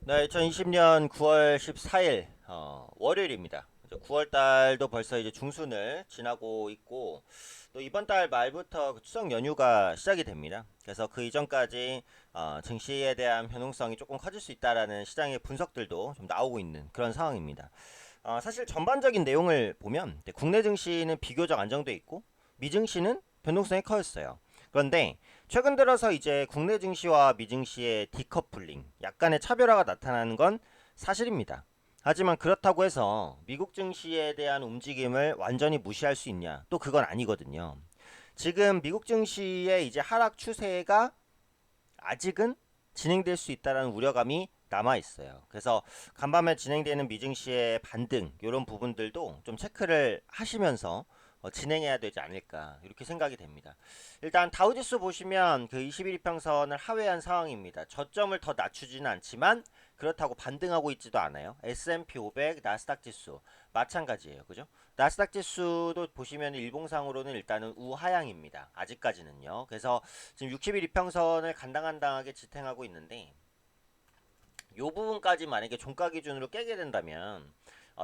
네, 2020년 9월 14일 월요일입니다. 9월 달도 벌써 이제 중순을 지나고 있고 또 이번 달 말부터 그 추석 연휴가 시작이 됩니다. 그래서 그 이전까지 증시에 대한 변동성이 조금 커질 수 있다라는 시장의 분석들도 좀 나오고 있는 그런 상황입니다. 사실 전반적인 내용을 보면 국내 증시는 비교적 안정돼 있고 미증시는 변동성이 커졌어요. 그런데 최근 들어서 이제 국내 증시와 미증시의 디커플링, 약간의 차별화가 나타나는 건 사실입니다. 하지만 그렇다고 해서 미국 증시에 대한 움직임을 완전히 무시할 수 있냐? 또 그건 아니거든요. 지금 미국 증시의 이제 하락 추세가 아직은 진행될 수 있다는 우려감이 남아 있어요. 그래서 간밤에 진행되는 미증시의 반등 이런 부분들도 좀 체크를 하시면서 진행해야 되지 않을까 이렇게 생각이 됩니다. 일단 다우지수 보시면 그 21 이평선을 하회한 상황입니다. 저점을 더 낮추지는 않지만 그렇다고 반등하고 있지도 않아요. S&P 500, 나스닥 지수 마찬가지예요. 그죠? 나스닥 지수도 보시면 일봉상으로는 일단은 우하향입니다. 아직까지는요. 그래서 지금 60일 이평선을 간당간당하게 지탱하고 있는데 요 부분까지 만약에 종가 기준으로 깨게 된다면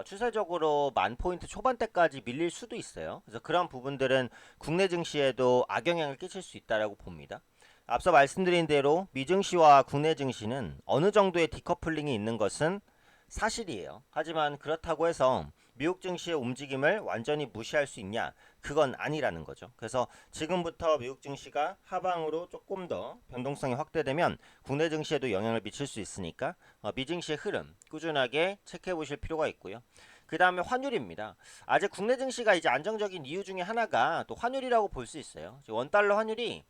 추세적으로 10,000포인트 초반대까지 밀릴 수도 있어요. 그래서 그런 부분들은 국내 증시에도 악영향을 끼칠 수 있다라고 봅니다. 앞서 말씀드린 대로 미증시와 국내 증시는 어느 정도의 디커플링이 있는 것은 사실이에요. 하지만 그렇다고 해서 미국 증시의 움직임을 완전히 무시할 수 있냐? 그건 아니라는 거죠. 그래서 지금부터 미국 증시가 하방으로 조금 더 변동성이 확대되면 국내 증시에도 영향을 미칠 수 있으니까 미증시의 흐름 꾸준하게 체크해 보실 필요가 있고요. 그 다음에 환율입니다. 아직 국내 증시가 이제 안정적인 이유 중에 하나가 또 환율이라고 볼 수 있어요. 원달러 환율이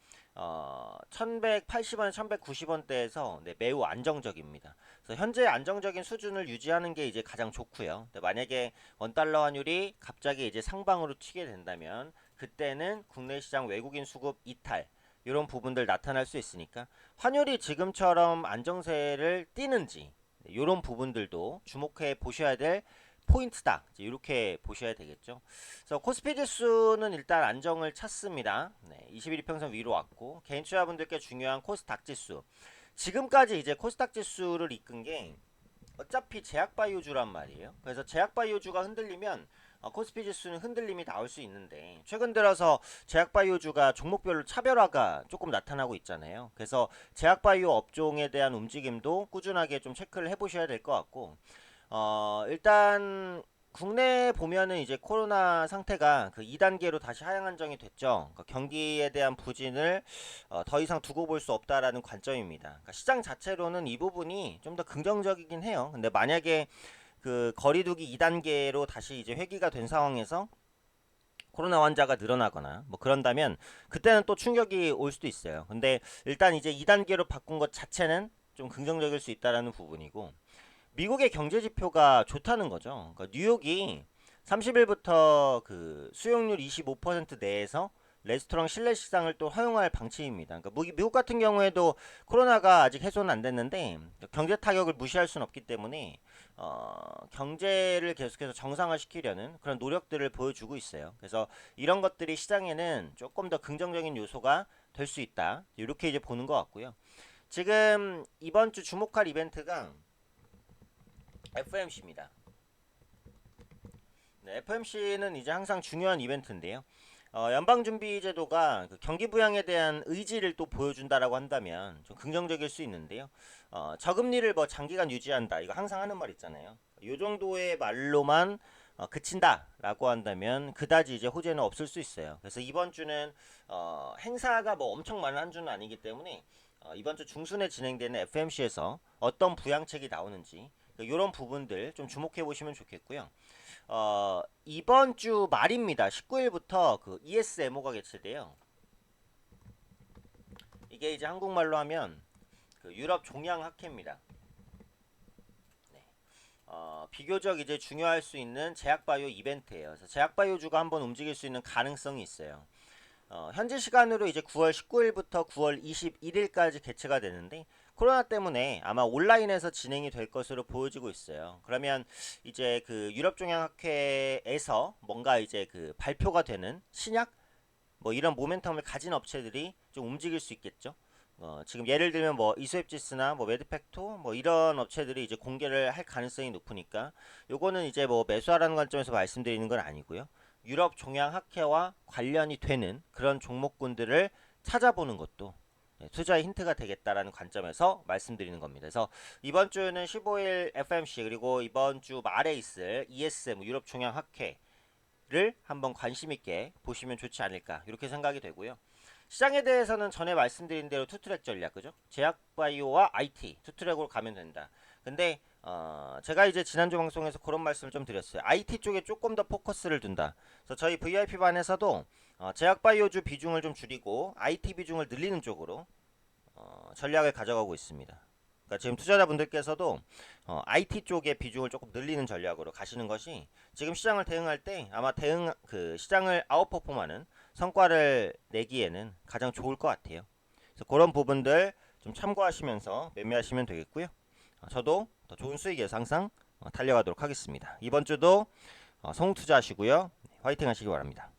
1180원, 1190원대에서 매우 안정적입니다. 그래서 현재 안정적인 수준을 유지하는 게 이제 가장 좋고요. 만약에 원달러 환율이 갑자기 이제 상방으로 튀게 된다면 그때는 국내 시장 외국인 수급 이탈 이런 부분들 나타날 수 있으니까 환율이 지금처럼 안정세를 띠는지 이런 부분들도 주목해 보셔야 될 포인트다. 이렇게 보셔야 되겠죠. 그래서 코스피 지수는 일단 안정을 찾습니다. 네, 21평선 위로 왔고 개인 투자분들께 중요한 코스닥 지수. 지금까지 이제 코스닥 지수를 이끈 게 어차피 제약바이오주란 말이에요. 그래서 제약바이오주가 흔들리면 코스피 지수는 흔들림이 나올 수 있는데 최근 들어서 제약바이오주가 종목별로 차별화가 조금 나타나고 있잖아요. 그래서 제약바이오 업종에 대한 움직임도 꾸준하게 좀 체크를 해보셔야 될 것 같고 일단 국내 보면은 이제 코로나 상태가 그 2단계로 다시 하향 안정이 됐죠. 그러니까 경기에 대한 부진을 더 이상 두고 볼 수 없다라는 관점입니다. 그러니까 시장 자체로는 이 부분이 좀 더 긍정적이긴 해요. 근데 만약에 그 거리두기 2단계로 다시 이제 회귀가 된 상황에서 코로나 환자가 늘어나거나 뭐 그런다면 그때는 또 충격이 올 수도 있어요. 근데 일단 이제 2단계로 바꾼 것 자체는 좀 긍정적일 수 있다라는 부분이고 미국의 경제 지표가 좋다는 거죠. 그러니까 뉴욕이 30일부터 그 수용률 25% 내에서 레스토랑 실내 식당을 또 허용할 방침입니다. 그러니까 미국 같은 경우에도 코로나가 아직 해소는 안 됐는데 경제 타격을 무시할 수는 없기 때문에 경제를 계속해서 정상화시키려는 그런 노력들을 보여주고 있어요. 그래서 이런 것들이 시장에는 조금 더 긍정적인 요소가 될 수 있다. 이렇게 이제 보는 것 같고요. 지금 이번 주 주목할 이벤트가 FMC입니다. 네, FMC는 이제 항상 중요한 이벤트인데요. 연방준비제도가 그 경기 부양에 대한 의지를 또 보여준다라고 한다면 좀 긍정적일 수 있는데요. 저금리를 뭐 장기간 유지한다. 이거 항상 하는 말 있잖아요. 요 정도의 말로만 그친다라고 한다면 그다지 이제 호재는 없을 수 있어요. 그래서 이번 주는 행사가 뭐 엄청 많은 한 주는 아니기 때문에 이번 주 중순에 진행되는 FMC에서 어떤 부양책이 나오는지 이런 부분들 좀 주목해 보시면 좋겠고요. 이번 주 말입니다. 19일부터 그 ESMO가 개최돼요. 이게 이제 한국말로 하면 그 유럽 종양학회입니다. 네. 비교적 이제 중요할 수 있는 제약바이오 이벤트예요. 그래서 제약바이오주가 한번 움직일 수 있는 가능성이 있어요. 현재 시간으로 이제 9월 19일부터 9월 21일까지 개최가 되는데 코로나 때문에 아마 온라인에서 진행이 될 것으로 보여지고 있어요. 그러면 이제 그 유럽종양학회에서 뭔가 이제 그 발표가 되는 신약 뭐 이런 모멘텀을 가진 업체들이 좀 움직일 수 있겠죠. 지금 예를 들면 뭐 이소입지스나 뭐 매드팩토 뭐 이런 업체들이 이제 공개를 할 가능성이 높으니까 요거는 이제 뭐 매수하라는 관점에서 말씀드리는 건 아니고요. 유럽 종양학회와 관련이 되는 그런 종목군들을 찾아보는 것도 투자의 힌트가 되겠다라는 관점에서 말씀드리는 겁니다. 그래서 이번 주는 15일 FMC 그리고 이번 주 말에 있을 ESM 유럽 종양학회를 한번 관심 있게 보시면 좋지 않을까 이렇게 생각이 되고요. 시장에 대해서는 전에 말씀드린 대로 투트랙 전략 그죠? 제약바이오와 IT 투트랙으로 가면 된다. 근데 제가 이제 지난주 방송에서 그런 말씀을 좀 드렸어요. IT 쪽에 조금 더 포커스를 둔다. 그래서 저희 VIP 반에서도 제약바이오주 비중을 좀 줄이고 IT 비중을 늘리는 쪽으로 전략을 가져가고 있습니다. 그러니까 지금 투자자분들께서도 IT 쪽의 비중을 조금 늘리는 전략으로 가시는 것이 지금 시장을 대응할 때 아마 시장을 아웃퍼폼하는 성과를 내기에는 가장 좋을 것 같아요. 그래서 그런 부분들 좀 참고하시면서 매매하시면 되겠고요. 저도 더 좋은 수익 위해서 항상 달려가도록 하겠습니다. 이번 주도 성투자 하시고요. 화이팅 하시기 바랍니다.